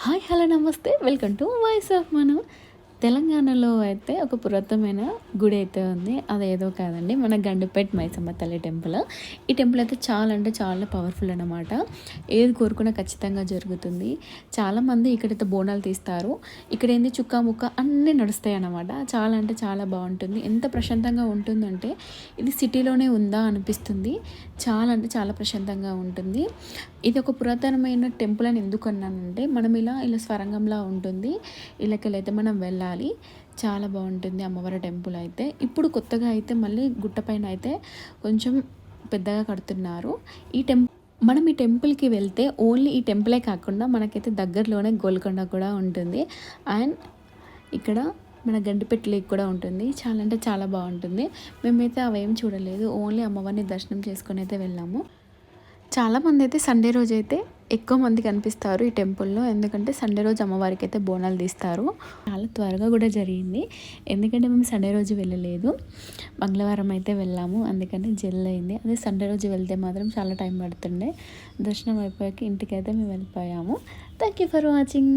Hi hello నమస్తే welcome to voice of మనం. తెలంగాణలో అయితే ఒక పురాతనమైన గుడి అయితే ఉంది. అదేదో కాదండి, మన గండిపేట మైసమ్మ తల్లి టెంపుల్. ఈ టెంపుల్ అయితే చాలా అంటే చాలా పవర్ఫుల్ అనమాట. ఏది కోరుకున్నా ఖచ్చితంగా జరుగుతుంది. చాలామంది ఇక్కడైతే బోనాలు తీస్తారు. ఇక్కడ ఏంది చుక్క ముక్క అన్నీ నడుస్తాయి అన్నమాట. చాలా అంటే చాలా బాగుంటుంది. ఎంత ప్రశాంతంగా ఉంటుందంటే ఇది సిటీలోనే ఉందా అనిపిస్తుంది. చాలా అంటే చాలా ప్రశాంతంగా ఉంటుంది. ఇది ఒక పురాతనమైన టెంపుల్ అని ఎందుకు అన్నానంటే, మనం ఇలా స్వరంగంలా ఉంటుంది. ఇళ్ళకెళ్ళైతే మనం వెళ్ళాలి. చాలా బాగుంటుంది అమ్మవారి టెంపుల్ అయితే. ఇప్పుడు కొత్తగా అయితే మళ్ళీ గుట్టపైన అయితే కొంచెం పెద్దగా కడుతున్నారు ఈ టెంపుల్. మనం ఈ టెంపుల్కి వెళ్తే ఓన్లీ ఈ టెంపులే కాకుండా మనకైతే దగ్గరలోనే గోల్కొండ కూడా ఉంటుంది. అండ్ ఇక్కడ మన గండిపేట లేక్ కూడా ఉంటుంది. చాలా అంటే చాలా బాగుంటుంది. మేమైతే అవేం చూడలేదు, ఓన్లీ అమ్మవారిని దర్శనం చేసుకొని అయితే వెళ్ళాము. చాలామంది అయితే సండే రోజు అయితే ఎక్కువ మంది కనిపిస్తారు ఈ టెంపుల్లో. ఎందుకంటే సండే రోజు అమ్మవారికి అయితే బోనాలు తీస్తారు. చాలా త్వరగా కూడా జరిగింది, ఎందుకంటే మేము సండే రోజు వెళ్ళలేదు, మంగళవారం అయితే వెళ్ళాము. అందుకని జల్ది అయింది. అదే సండే రోజు వెళ్తే మాత్రం చాలా టైం పడుతుండే. దర్శనం అయిపోయాక ఇంటికైతే మేము వెళ్ళిపోయాము. Thank you for watching.